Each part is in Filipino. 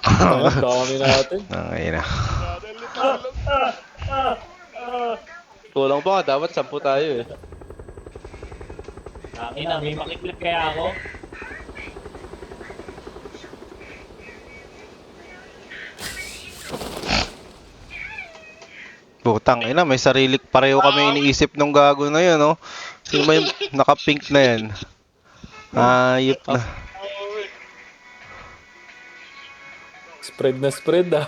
Ang dami natin. Ayun na. Kulang pa nga, dapat 10 tayo eh. Ina, may makiklip kaya ako? Putang ina, may sarili pareho kami iniisip nung gago na yun, no? Sino ba yung naka-pink na yan? Ayop na. Spread na spread ah.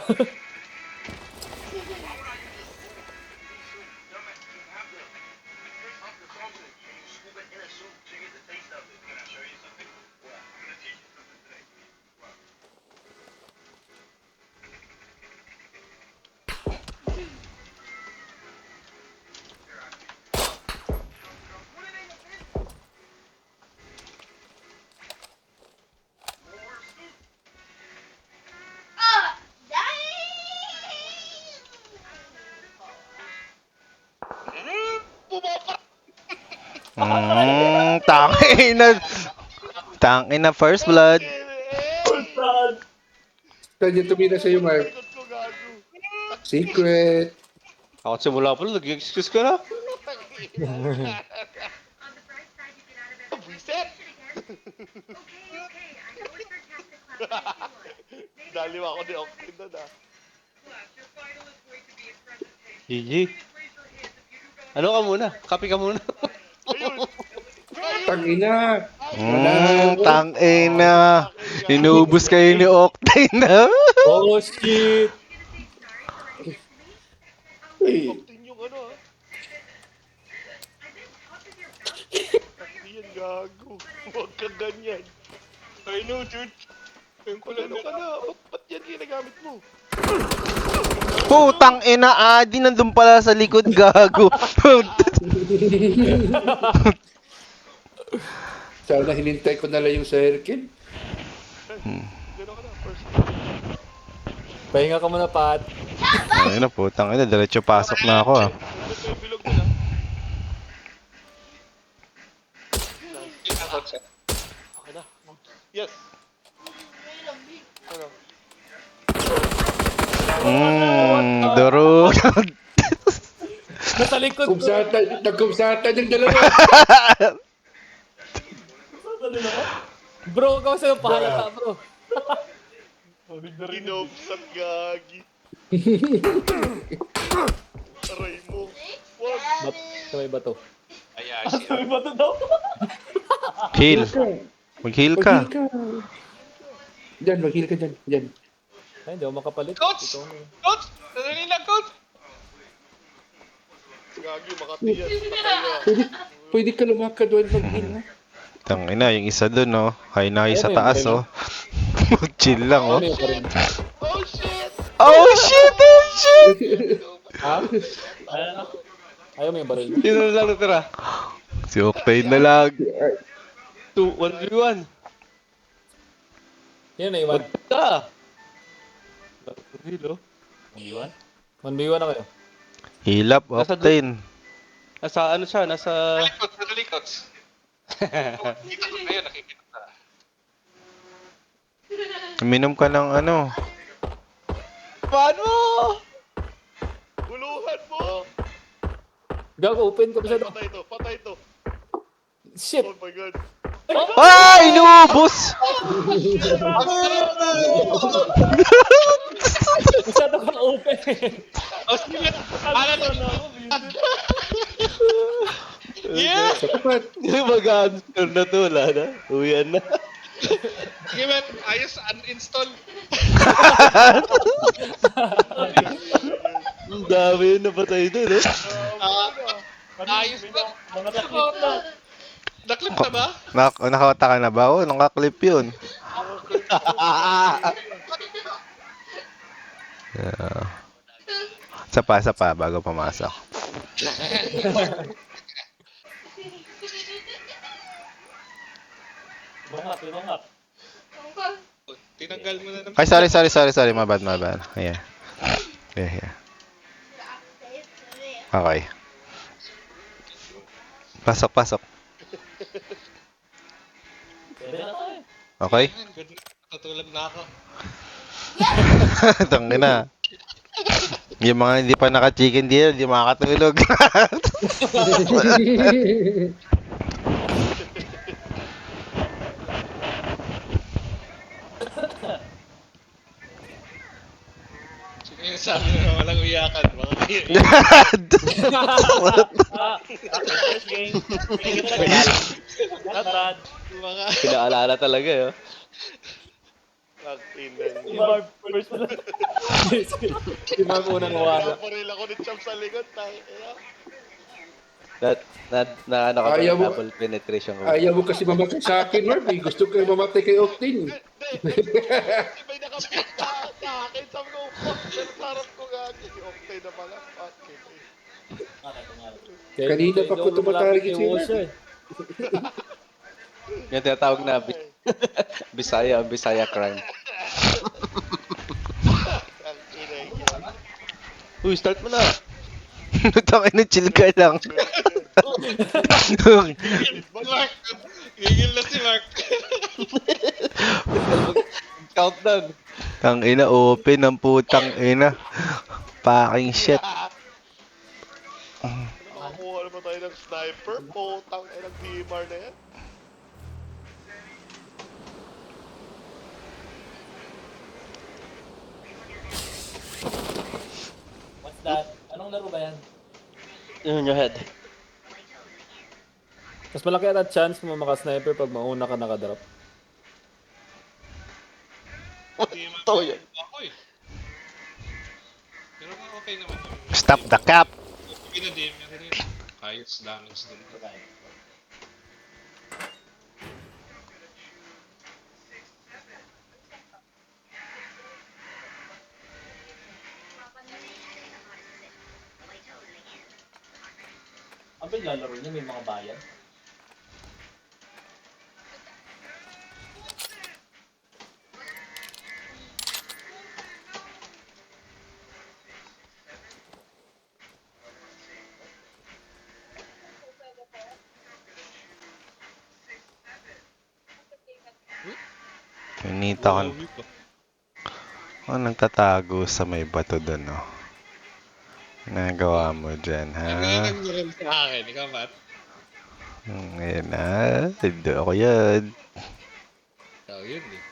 Tangin na. Tangin na first blood. Saan yung tumira sa'yo, Mark? Secret. Ako simula pa lang, nag-excuse ka na. Daliw ako ni Octane doon ah. GG. Ano ka muna? Kapi ka muna. Tangina. Tangin na. Inubos kayo ni Octane na. Oh shit! Uy, Octane yung ano ah. Yan gago. Huwag kang ganyan. I know dude. Yung pala ano ka na. Ba't yan ginagamit mo? Putang ina, Adi nandun pala sa likod, gago. sana hinintay ko na lang yung circle. Gano'n ka na. First. Pahinga ka muna, Pat. Ayun na, putang ina, diretso pasok na ako, ah. Nandun pa yung bilog nila. Okay na. Yes. Ano? Duro. Nasa likod ko. Nagkumsatan yung dalawa. Bro, ikaw sa'yo pahalata, bro. Inobsat gagi. Aray mo. What? Sa may bato. Ayan. Sa may bato daw. Heal. Mag-heal ka. Mag-heal ka. Diyan, mag-heal ka dyan. Diyan. Ay, hindi ako makapalit. Coach! Ito, Coach! Nadali na, coach! Gagi, makati yan. Pwede ka lumakad doon mag-heal, ha? Tangina, yung isa dun, no. High na high sa taas, oh. Chill lang, oh. ano yung parin? Oh shit! Oh shit! Oh shit! Ha? Ayaw mo yung baril. Sino na lang natira? Si Octane na lang. 1v1. Yan na iwan. Ta! Hello? 1v1 na kayo. Heal up, Octane. Nasa ano siya? Nasa... Nadali, coach. Nakikita ko ngayon, nakikita ko. Uminom ka ng ano. Paano? Guluhan mo! Gago, open ka pa siya doon. Patay to, patay to. Shit! Oh my god. Ay! Inubos! Masyado kang open. Oh shit! Alam mo na. Yeah! Sapat. Mag-answer na to, wala na. Uwian na. Sige, man. Ayos, uninstall. Ang dami yung napatay doon, eh. Ayos na. Mga takot na. Naklip na ba? Nakawata ka na ba? Oh, nakaklip yun. Yeah. Isa pa, bago pumasok. Bangap. Tinanggal mo na ng... Ay, sorry. My bad. Yeah. Yeah. Okay. Pasok. Pwede na tayo. Okay? Natulog na ako. Tangina. Yung mga hindi pa naka-chicken dinner, hindi makakatulog. Sige, sabi mo walang uyakan. Mga First game. Not bad. mga Pinaalala talaga eh. Oh. Takinan Si niya. Marv, first mo lang. Si Marv unang nawala. Naparil ako ni Champ sa likod. Tangina. Ano ka ba? Ayaw mo- Double penetration ko. Ayaw mo kasi mamatay sa akin, Marv. Eh. Gusto ko mamatay kay Octane. Hindi. May nakapit sa akin. Sabi ko, fuck. Pero sa harap ko gagi. Okay na pala. Fucking. Kanina pa ko tumatarget si Marv. Yung tinatawag na Bisaya crime. Tangina niya. Uy, start mo na. Tangina, chill ka lang. Mark! Gigil na si Mark. Countdown. Tangina, open ang putang ina. Fucking shit. Nakakuha naman tayo ng sniper. Putang ay ng DMR na yan. What's that? Anong laro ba yan? In your head. Mas malaki ata chance mo maka-sniper pag mauna ka nakadrop. Ito yun. Ako eh. Pero okay naman. Stop the cap. Okay na DMR rin. Ayos damage din. Ang lalaro niya may mga bayan. Pinita ko. Oh, nagtatago sa may bato doon, oh. Nagawa mo dyan, ha? Nagmeron sa akin. Ikaw, Matt? Ngayon na. Hindi ako yan. Ikaw yun eh.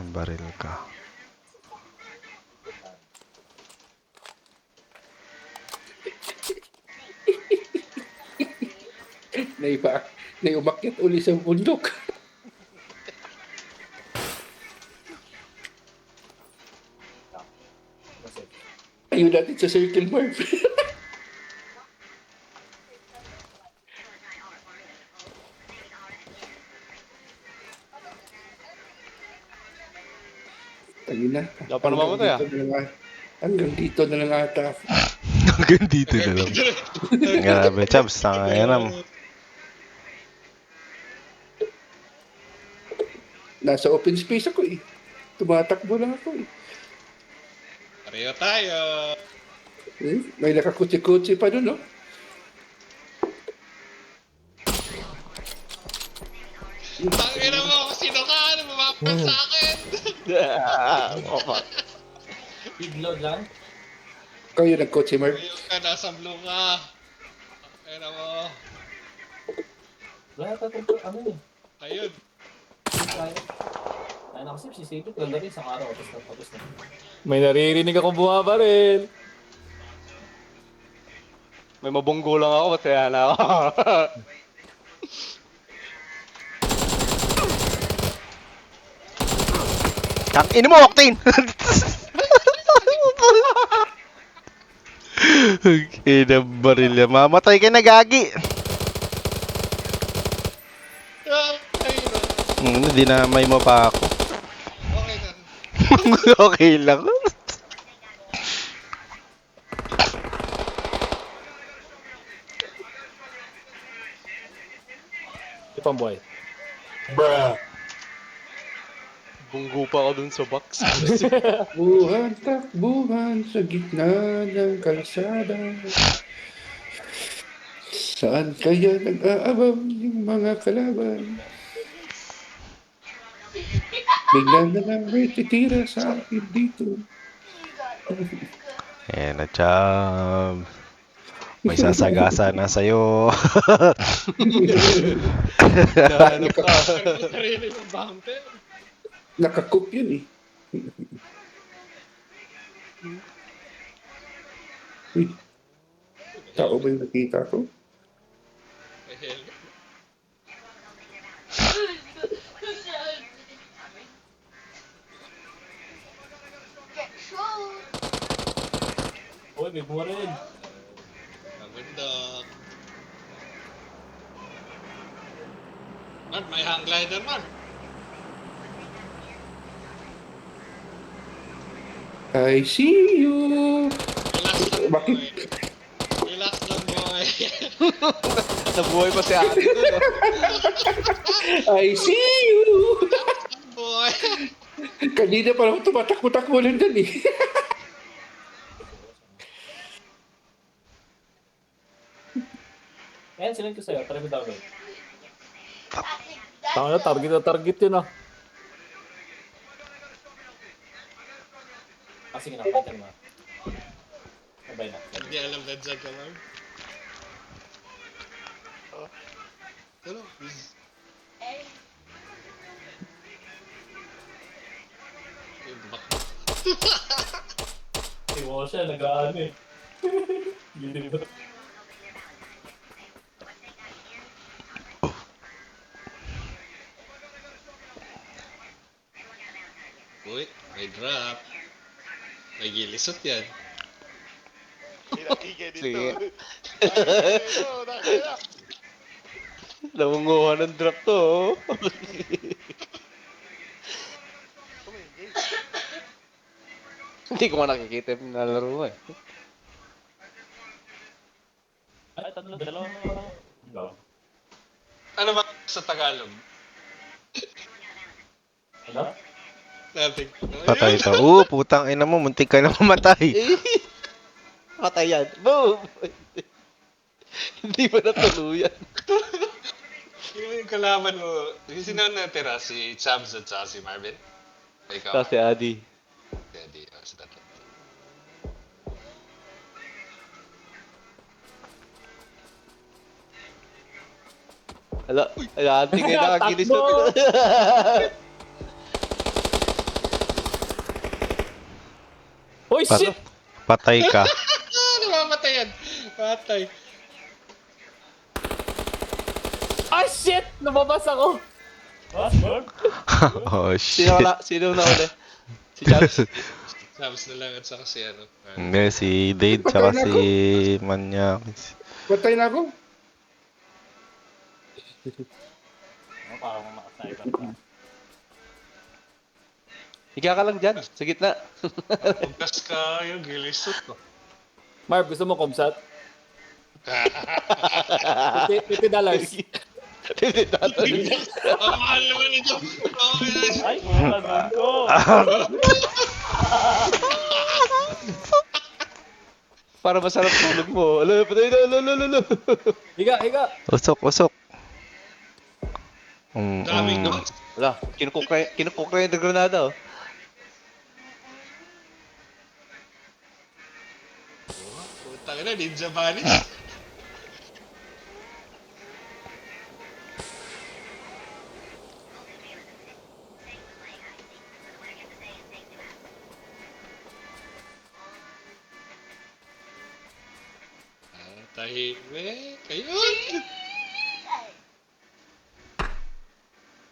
Ang baril ka. Umakyat uli sa bundok. Ayun natin sa circle, Marv. Ayun na. Wala pa naman matay, ah. Hanggang dito na lang ata. Hanggang dito na lang. Grabe, Chabs. Tangayanam. Nasa open space ako eh. Tumatakbo lang ako eh. Pareho tayo. May nakakutsi-kutsi pa doon, no? Tangina mo, sino ka? Ano mapapag sa akin? Oh, fuck. Bigload lang. Kayo nagkutsi, Marv. Ayun ka, nasa blue ka. Ayun mo. Wala ka itong ano eh. Ayun. Ay na kasi si Sipit ganda rin isang araw. Tapos na. May naririnig akong bumabaril. May mabunggo lang ako, masaya na ako. Ang ino mo, Octane! Ina baril yan. Mamatay ka na, gagi. Ayun na. Dinamay mo pa ako. Okay na. Okay lang. Ipang boy. Bunggo pa ako dun sa box. Buhan, takbuhan sa gitna ng kalsada. Saan kaya nag-aabang yung mga kalaban? Bigla na lang may titira sa akin dito. Ayan na, Cham. May sasagasa na sa'yo. Nahanap ka. Sarili ng bumper. Nakakoop yun eh. Uy, tao ba yung nakita ko? May helmet. Uy, may buwan rin. Maganda. Man, may hang glider man. I see you! Relax lang, Bakit? boy. Relax lang, boy. Nabuhay pa si ate doon. Oh. I see you! boy. Kanina pa lang tumatakbo-takbo lang dyan eh. Ayan, sinend ko sa'yo. Try mo download. Tama na, target na target yun ah. Ah, sige na, pwede na. Sabay na. Hindi alam na dyan ka, man. Ano? Si Washa, nag-ano eh. Gilid ba? Uy, may drop. May gilisot yan. Sige. Namunguha ng drop to. Oh. Hindi ko nga nakikita yung nalaro mo eh. Ay, tatlo, dalawa na lang. Go. Ano ba sa Tagalog? Ano? Nothing. Patay to. Putang ina mo, muntik ka na mamatay. Patay yan. Boom! Hindi pa natuluyan. Yung kalaban mo, sino natira? Si Chams at saka si Marvin? Ikaw? Kasi Adi. Hindi, sa tatlo. Ala, ate ngayon nakagilis na Takbo! Uy, Pat- shit! Patay ka. Namamatay yan! Patay. Ah, shit! Lumabas ako! What? Oh, shit. Sino na uli? Si Charles? Chams na lang at saka si ano. Hindi, si Dade tsaka si Manyakis. Patay na ako. Ano, parang makasniper pa. Higa ka lang dyan, sa gitna. Pagkas ka yung gilisot ko. Marv, gusto mo kumsat? $50. Ang mahal naman ito. Ay, kumsat ko! Para masarap tulog mo. Ala, patay na, ala. Higa, higa! Usok, usok. Daming guns. Wala, kinukok na yung granada oh. Putang ina, ninja banis. Tahimik. Ayun!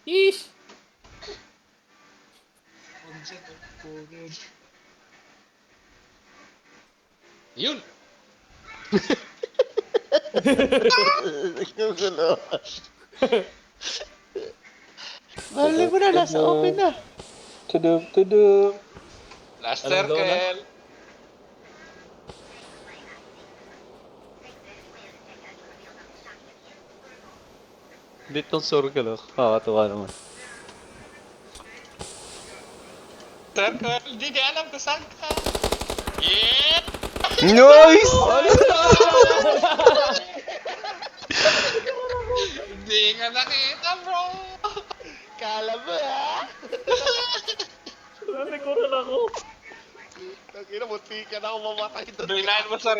Yeesh! Yun! Balik mo na, nasa open na. Tudum. Last Anong daw na? circle. Ditong circle oh. Kakatuwa naman. Circle. Hindi niya alam kung saan ka. Yeah! Nice! Hindi nga nakita, bro. Kala mo, ha? Nasa ko na ako. Tangina, munti ka na ako mamatay doon. Binahin mo sa